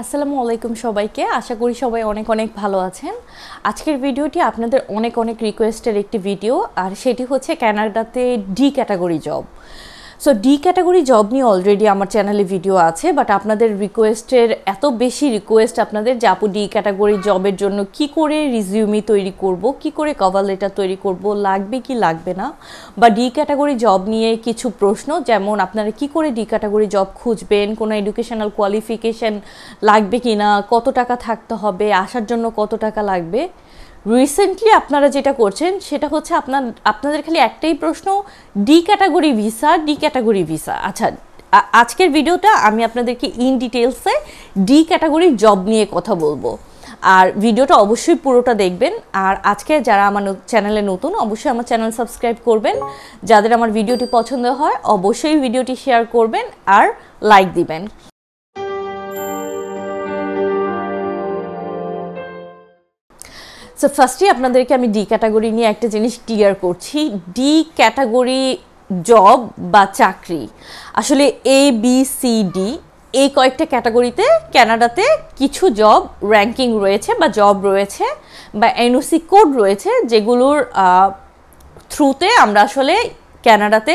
আসসালামু আলাইকুম সবাইকে। আশা করি সবাই অনেক অনেক ভালো আছেন। আজকের ভিডিওটি আপনাদের অনেক অনেক রিকোয়েস্টের একটি ভিডিও, আর সেটি হচ্ছে কানাডাতে D category job. So D category job নিয়ে অলরেডি আমার চ্যানেলে ভিডিও আছে, বাট আপনাদের রিকোয়েস্টের এত বেশি রিকোয়েস্ট আপনাদের যে আপু ডি ক্যাটাগরি জবের জন্য কি করে রিজিউমি তৈরি করব, কি করে কভার লেটার তৈরি করব, লাগবে কি লাগবে না, বা ডি ক্যাটাগরি জব নিয়ে কিছু প্রশ্ন, যেমন আপনারা কি করে ডি ক্যাটাগরি জব খুঁজবেন, কোনো এডুকেশনাল কোয়ালিফিকেশান লাগবে কি না, কত টাকা থাকতে হবে, আসার জন্য কত টাকা লাগবে। রিসেন্টলি আপনারা যেটা করছেন সেটা হচ্ছে আপনাদের খালি একটাই প্রশ্ন, ডি ক্যাটাগরি ভিসা। আচ্ছা, আজকের ভিডিওটা আমি আপনাদেরকে ইন ডিটেলসে ডি ক্যাটাগরি জব নিয়ে কথা বলবো, আর ভিডিওটা অবশ্যই পুরোটা দেখবেন। আর আজকে যারা আমার চ্যানেলে নতুন, অবশ্যই আমার চ্যানেল সাবস্ক্রাইব করবেন। যাদের আমার ভিডিওটি পছন্দ হয় অবশ্যই ভিডিওটি শেয়ার করবেন আর লাইক দিবেন। সো ফার্স্টে আপনাদেরকে আমি ডি ক্যাটাগরি নিয়ে একটা জিনিস ক্লিয়ার করছি। ডি ক্যাটাগরি জব বা চাকরি আসলে ABCD এই কয়েকটা ক্যাটাগরিতে কানাডাতে কিছু জব র্যাঙ্কিং রয়েছে বা জব রয়েছে বা NOC কোড রয়েছে, যেগুলোর থ্রুতে আমরা আসলে কানাডাতে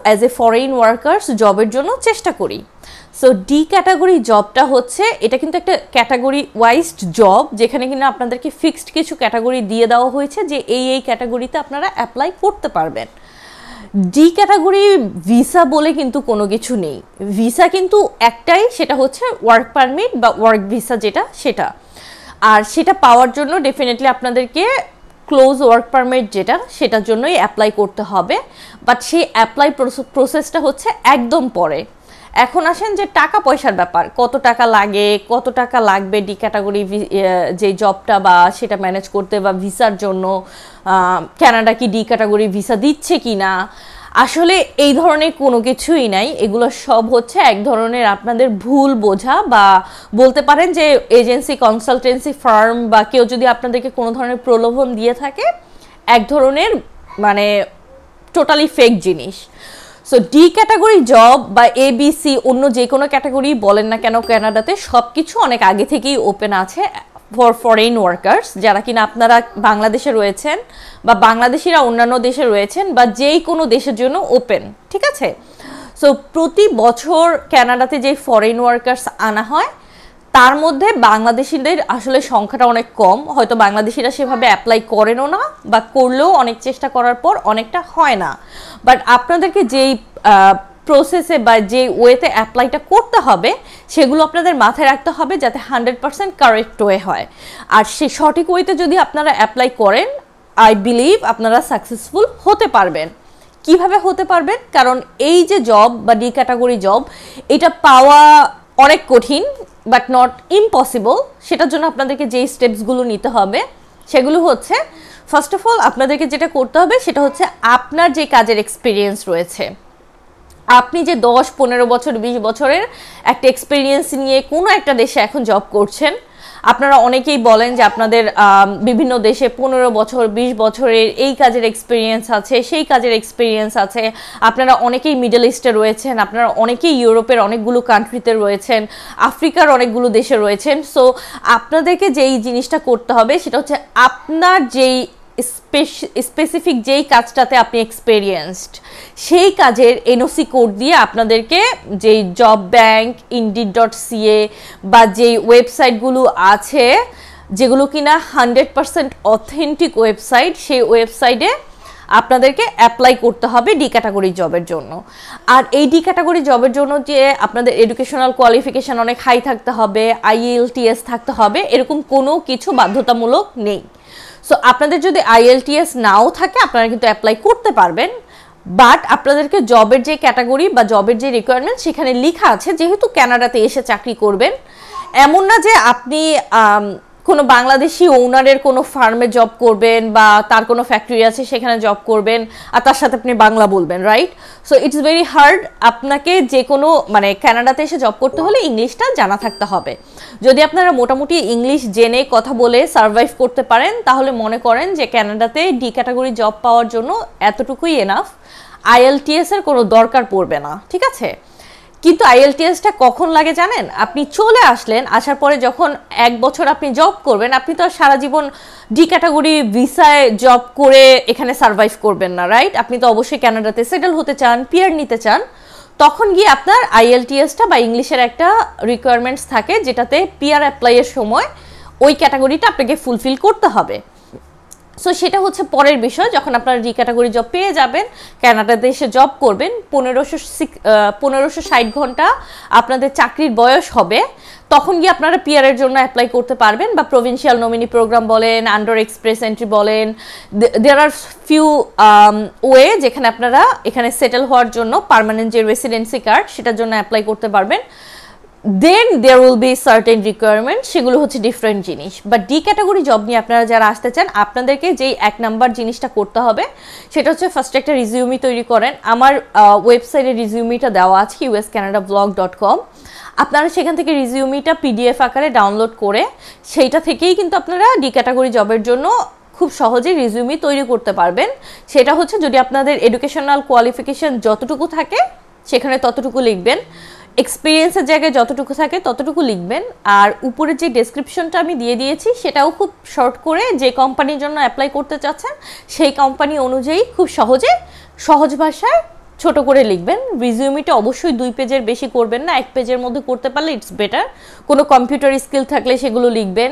অ্যাজ এ ফরেন ওয়ার্কার্স জবের জন্য চেষ্টা করি। সো ডি ক্যাটাগরি জবটা হচ্ছে, এটা কিন্তু একটা ক্যাটাগরি ওয়াইজড জব, যেখানে কিনা আপনাদেরকে ফিক্সড কিছু ক্যাটাগরি দিয়ে দেওয়া হয়েছে যে এই ক্যাটাগরিতে আপনারা অ্যাপ্লাই করতে পারবেন। ডি ক্যাটাগরি ভিসা বলে কিন্তু কোনো কিছু নেই। ভিসা কিন্তু একটাই, সেটা হচ্ছে ওয়ার্ক পারমিট বা ওয়ার্ক ভিসা, সেটা আর সেটা পাওয়ার জন্য ডেফিনেটলি আপনাদেরকে ক্লোজ ওয়ার্ক পারমিট সেটার জন্যই অ্যাপ্লাই করতে হবে। বাট সেই অ্যাপ্লাই প্রসেসটা হচ্ছে একদম পরে। এখন আসেন যে টাকা পয়সার ব্যাপার, কত টাকা লাগে, কত টাকা লাগবে ডি ক্যাটাগরি যে জবটা বা সেটা ম্যানেজ করতে বা ভিসার জন্য, কানাডা কি ডি ক্যাটাগরি ভিসা দিচ্ছে কি না, আসলে এই ধরনের কোনো কিছুই নাই। এগুলো সব হচ্ছে এক ধরনের আপনাদের ভুল বোঝা, বা বলতে পারেন যে এজেন্সি, কনসালটেন্সি ফার্ম বা কেউ যদি আপনাদেরকে কোনো ধরনের প্রলোভন দিয়ে থাকে, এক ধরনের মানে টোটালি ফেক জিনিস। সো ডি ক্যাটাগরি জব বা ABC অন্য যে কোনো ক্যাটাগরি বলেন না কেন, কানাডাতে সব কিছু অনেক আগে থেকেই ওপেন আছে ফর ফরেন ওয়ার্কার্স, যারা কিনা আপনারা বাংলাদেশে রয়েছেন বা বাংলাদেশিরা অন্যান্য দেশে রয়েছেন বা যেই কোনো দেশের জন্য ওপেন, ঠিক আছে। সো প্রতি বছর কানাডাতে যে ফরেন ওয়ার্কার্স আনা হয় তার মধ্যে বাংলাদেশিদের আসলে সংখ্যাটা অনেক কম। হয়তো বাংলাদেশিরা সেভাবে অ্যাপ্লাই করেনও না, বা করলেও অনেক চেষ্টা করার পর অনেকটা হয় না। বাট আপনাদেরকে যেই প্রসেসে বা যে ওয়েতে অ্যাপ্লাইটা করতে হবে সেগুলো আপনাদের মাথায় রাখতে হবে, যাতে 100% কারেক্ট ওয়ে হয়। আর সেই সঠিক ওয়েতে যদি আপনারা অ্যাপ্লাই করেন, আই বিলিভ আপনারা সাকসেসফুল হতে পারবেন। কিভাবে হতে পারবেন? কারণ এই যে জব বা ডি ক্যাটাগরি জব, এটা পাওয়া অনেক কঠিন বাট নট ইম্পসিবল। সেটার জন্য আপনাদেরকে যেই স্টেপসগুলো নিতে হবে সেগুলো হচ্ছে, ফার্স্ট অফ অল আপনাদেরকে যেটা করতে হবে সেটা হচ্ছে আপনার যে কাজের এক্সপিরিয়েন্স রয়েছে, আপনি যে 10, 15 বছর, 20 বছরের একটা এক্সপিরিয়েন্স নিয়ে কোনো একটা দেশে এখন জব করছেন। আপনারা অনেকেই বলেন যে আপনাদের বিভিন্ন দেশে 15 বছর, 20 বছরের এই কাজের এক্সপিরিয়েন্স আছে, সেই কাজের এক্সপিরিয়েন্স আছে। আপনারা অনেকেই মিডল ইস্টে রয়েছেন, আপনারা অনেকেই ইউরোপের অনেকগুলো কান্ট্রিতে রয়েছেন, আফ্রিকার অনেকগুলো দেশে রয়েছেন। সো আপনাদেরকে যেই জিনিসটা করতে হবে সেটা হচ্ছে আপনার যেই স্পেসিফিক যেই কাজটাতে আপনি এক্সপেরিয়েন্সড, সেই কাজের NOC কোড দিয়ে আপনাদেরকে যেই জব ব্যাংক, Indeed.ca বা যেই ওয়েবসাইটগুলো আছে যেগুলো কিনা 100% অথেন্টিক ওয়েবসাইট, সেই ওয়েবসাইটে আপনাদেরকে অ্যাপ্লাই করতে হবে ডি ক্যাটাগরি জবের জন্য। আর এই ডি ক্যাটাগরি জবের জন্য যে আপনাদের এডুকেশনাল কোয়ালিফিকেশান অনেক হাই থাকতে হবে, IELTS থাকতে হবে, এরকম কোনো কিছু বাধ্যতামূলক নেই। সো আপনাদের যদি IELTS নাও থাকে আপনারা কিন্তু অ্যাপ্লাই করতে পারবেন। বাট আপনাদেরকে জবের যে ক্যাটাগরি বা জবের যে রিকোয়ারমেন্ট সেখানে লেখা আছে, যেহেতু কানাডাতে এসে চাকরি করবেন, এমন না যে আপনি কোনো বাংলাদেশি ওনারের কোনো ফার্মে জব করবেন বা তার কোনো ফ্যাক্টরি আছে সেখানে জব করবেন আর তার সাথে আপনি বাংলা বলবেন, right? So it's very hard. আপনাকে যে কোনো মানে কানাডাতে এসে জব করতে হলে ইংলিশটা জানা থাকতে হবে। যদি আপনারা মোটামুটি ইংলিশ জেনে কথা বলে সার্ভাইভ করতে পারেন, তাহলে মনে করেন যে কানাডাতে ডি ক্যাটাগরি জব পাওয়ার জন্য এতটুকুই এনাফ। IELTS এর কোনো দরকার পড়বে না, ঠিক আছে। কিন্তু আইএলটিএসটা কখন লাগে জানেন? আপনি চলে আসলেন, আসার পরে যখন 1 বছর আপনি জব করবেন, আপনি তো আর সারা জীবন ডি ক্যাটাগরি ভিসায় জব করে এখানে সার্ভাইভ করবেন না, রাইট? আপনি তো অবশ্যই কানাডাতে সেটেল হতে চান, পিআর নিতে চান। তখন গিয়ে আপনার আইএলটিএসটা বা ইংলিশের একটা রিকোয়ারমেন্টস থাকে, যেটাতে পিআর অ্যাপ্লাইয়ের সময় ওই ক্যাটাগরিটা আপনাকে ফুলফিল করতে হবে। সো সেটা হচ্ছে পরের বিষয়। যখন আপনারা ডি ক্যাটাগরি জব পেয়ে যাবেন, কানাডাতে এসে জব করবেন, 1560 ঘন্টা আপনাদের চাকরির বয়স হবে, তখন গিয়ে আপনারা পিআরের জন্য অ্যাপ্লাই করতে পারবেন, বা প্রভিন্সিয়াল নমিনি প্রোগ্রাম বলেন, আন্ডার এক্সপ্রেস এন্ট্রি বলেন, দেয়ার আর ফিউ ওয়ে যেখানে আপনারা এখানে সেটেল হওয়ার জন্য পার্মানেন্ট যে রেসিডেন্সি কার্ড সেটার জন্য অ্যাপ্লাই করতে পারবেন। Then there will be certain requirement, সেগুলো হচ্ছে ডিফারেন্ট জিনিস। বাট ডি ক্যাটাগরি জব নিয়ে আপনারা যারা আসতে চান, আপনাদেরকে যেই 1 নাম্বার জিনিসটা করতে হবে সেটা হচ্ছে ফার্স্টে একটা রিজিউমি তৈরি করেন। আমার ওয়েবসাইটে রিজিউমিটা দেওয়া আছে uscanadavlog.com। আপনারা সেখান থেকে রিজিউমিটা পিডিএফ আকারে ডাউনলোড করে সেইটা থেকেই কিন্তু আপনারা ডি ক্যাটাগরি জবের জন্য খুব সহজে রিজিউমি তৈরি করতে পারবেন। সেটা হচ্ছে যদি আপনাদের এডুকেশনাল কোয়ালিফিকেশন যতটুকু থাকে সেখানে ততটুকু লিখবেন, এক্সপিরিয়েন্সের জায়গায় যতটুকু থাকে ততটুকু লিখবেন। আর উপরে যে ডেসক্রিপশনটা আমি দিয়ে দিয়েছি সেটাও খুব শর্ট করে যে কোম্পানির জন্য অ্যাপ্লাই করতে চাচ্ছেন সেই কোম্পানি অনুযায়ী খুব সহজ ভাষায় ছোট করে লিখবেন। রিজিউমিটা অবশ্যই 2 পেজের বেশি করবেন না, 1 পেজের মধ্যে করতে পারলে ইটস বেটার। কোনো কম্পিউটার স্কিল থাকলে সেগুলো লিখবেন,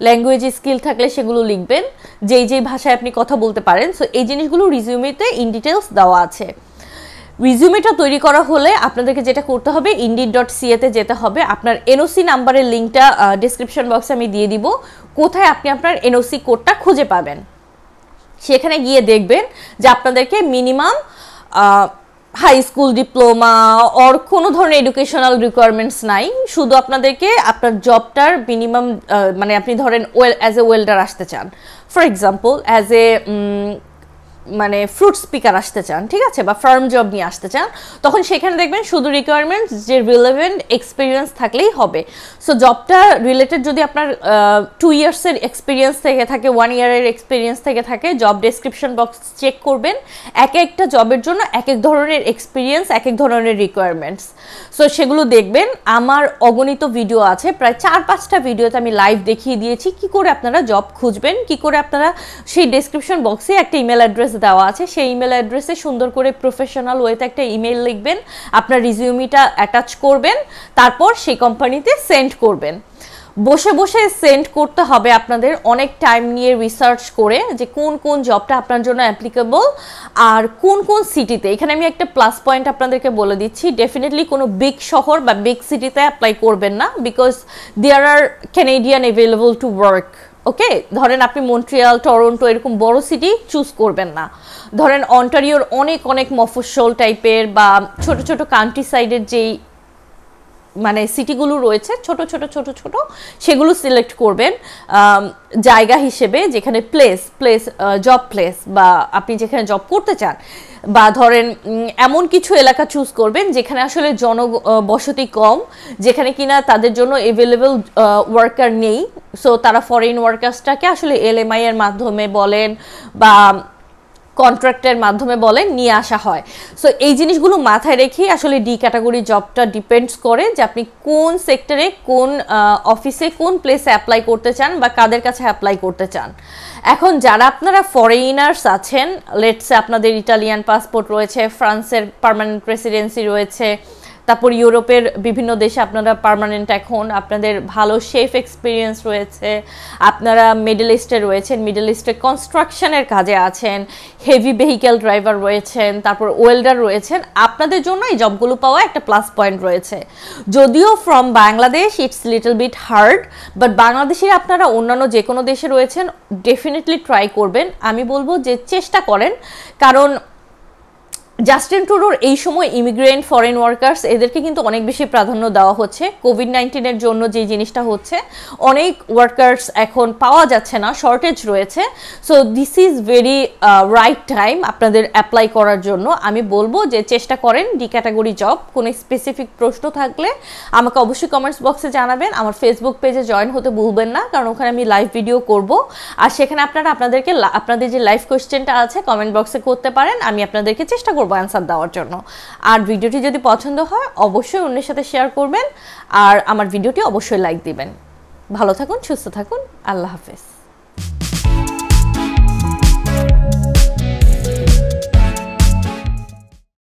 ল্যাঙ্গুয়েজ স্কিল থাকলে সেগুলো লিখবেন, যেই ভাষায় আপনি কথা বলতে পারেন। সো এই জিনিসগুলো রিজিউমিতে ইন ডিটেলস দেওয়া আছে। রিজিউমিটা তৈরি করা হলে আপনাদেরকে যেটা করতে হবে, indeed.ca তে যেতে হবে। আপনার এনওসি নাম্বারের লিঙ্কটা ডেসক্রিপশন বক্সে আমি দিয়ে দিব, কোথায় আপনি আপনার এনওসি কোডটা খুঁজে পাবেন। সেখানে গিয়ে দেখবেন যে আপনাদেরকে minimum high school diploma or কোনো ধরনের এডুকেশনাল রিকোয়ারমেন্টস নাই, শুধু আপনাদেরকে আপনার জবটার মিনিমাম, মানে আপনি ধরেন অ্যাজ এ ওয়েল্ডার আসতে চান, ফর এক্সাম্পল অ্যাজ এ মানে ফ্রুট স্পিকার আসতে চান, ঠিক আছে, বা ফার্ম জব নিয়ে আসতে চান, তখন সেখানে দেখবেন শুধু রিকোয়ারমেন্টস যে রিলেভেন্ট এক্সপিরিয়েন্স থাকলেই হবে। সো জবটা রিলেটেড যদি আপনার 2 ইয়ার্সের এক্সপিরিয়েন্স থেকে থাকে, 1 ইয়ারের এক্সপিরিয়েন্স থেকে থাকে, জব ডেসক্রিপশন বক্স চেক করবেন, একটা জবের জন্য এক ধরনের এক্সপিরিয়েন্স, এক ধরনের রিকোয়ারমেন্টস। সো সেগুলো দেখবেন। আমার অগণিত ভিডিও আছে, প্রায় 4-5টা ভিডিওতে আমি লাইভ দেখিয়ে দিয়েছি কি করে আপনারা জব খুঁজবেন, কি করে আপনারা সেই ডেসক্রিপশন বক্সে একটা ইমেল অ্যাড্রেস দেওয়া আছে, সেই ইমেল অ্যাড্রেসে সুন্দর করে প্রফেশনাল ওয়েতে একটা ইমেল লিখবেন, আপনার রিজিউমিটা অ্যাটাচ করবেন, তারপর সেই কোম্পানিতে সেন্ড করবেন। বসে বসে সেন্ড করতে হবে আপনাদের, অনেক টাইম নিয়ে রিসার্চ করে যে কোন জবটা আপনার জন্য অ্যাপ্লিকেবল আর কোন সিটিতে। এখানে আমি একটা প্লাস পয়েন্ট আপনাদেরকে বলে দিচ্ছি, ডেফিনেটলি কোনো বিগ শহর বা বিগ সিটিতে অ্যাপ্লাই করবেন না, because there are Canadian available to work. Okay, ধরেন আপনি মন্ট্রিয়াল, টরন্টো এরকম বড় সিটি চুজ করবেন না। ধরেন অন্টারিওর অনেক মফস্বল টাইপের বা ছোট কান্ট্রি সাইডের যেই মানে সিটিগুলো রয়েছে, ছোট সেগুলো সিলেক্ট করবেন জায়গা হিসেবে, যেখানে জব প্লেস বা আপনি যেখানে জব করতে চান, বা ধরেন এমন কিছু এলাকা চুজ করবেন যেখানে আসলে জনবসতি কম, যেখানে কিনা তাদের জন্য অ্যাভেলেবল ওয়ার্কার নেই। সো তারা ফরেন ওয়ার্কার্সটাকে আসলে এলএমআই এর মাধ্যমে বলেন বা কন্ট্রাক্টের মাধ্যমে বলেন নিয়ে আসা হয়। সো এই জিনিসগুলো মাথায় রেখেই আসলে ডি ক্যাটাগরি জবটা ডিপেন্ডস করে যে আপনি কোন সেক্টরে, কোন অফিসে, কোন প্লেসে অ্যাপ্লাই করতে চান বা কাদের কাছে অ্যাপ্লাই করতে চান। এখন যারা আপনারা ফরেনার্স আছেন, লেটসে আপনাদের ইটালিয়ান পাসপোর্ট রয়েছে, ফ্রান্সের পার্মানেন্ট রেসিডেন্সি রয়েছে, তারপর ইউরোপের বিভিন্ন দেশে আপনারা পার্মানেন্ট, এখন আপনাদের ভালো শেফ এক্সপিরিয়েন্স রয়েছে, আপনারা মিডল ইস্টে রয়েছেন, মিডল ইস্টে কনস্ট্রাকশনের কাজে আছেন, হেভি ভেহিক্যাল ড্রাইভার রয়েছেন, তারপর ওয়েল্ডার রয়েছেন, আপনাদের জন্য এই জবগুলো পাওয়া একটা প্লাস পয়েন্ট রয়েছে। যদিও from Bangladesh it's little bit hard, but বাংলাদেশে আপনারা অন্যান্য যে কোনো দেশে রয়েছেন ডেফিনেটলি ট্রাই করবেন। আমি বলবো যে চেষ্টা করেন, কারণ জাস্টিন ট্রুডোর এই সময় ইমিগ্রেন্ট, ফরেন ওয়ার্কার্স এদেরকে কিন্তু অনেক বেশি প্রাধান্য দেওয়া হচ্ছে। কোভিড-19 জন্য যে জিনিসটা হচ্ছে, অনেক ওয়ার্কার্স এখন পাওয়া যাচ্ছে না, শর্টেজ রয়েছে। So this is very right time আপনাদের অ্যাপ্লাই করার জন্য। আমি বলবো যে চেষ্টা করেন ডি ক্যাটাগরি জব। কোনো স্পেসিফিক প্রশ্ন থাকলে আমাকে অবশ্যই কমেন্টস বক্সে জানাবেন। আমার ফেসবুক পেজে জয়েন হতে ভুলবেন না, কারণ ওখানে আমি লাইভ ভিডিও করব, আর সেখানে আপনারা আপনাদের যে লাইভ কোয়েশ্চেনটা আছে কমেন্ট বক্সে করতে পারেন, আমি আপনাদেরকে চেষ্টা করবো অ্যান্সার দেওয়ার জন্য। আর ভিডিওটি যদি পছন্দ হয় অবশ্যই অন্যের সাথে শেয়ার করবেন, আর আমার ভিডিওটি অবশ্যই লাইক দিবেন। ভালো থাকুন, সুস্থ থাকুন, আল্লাহ হাফেজ।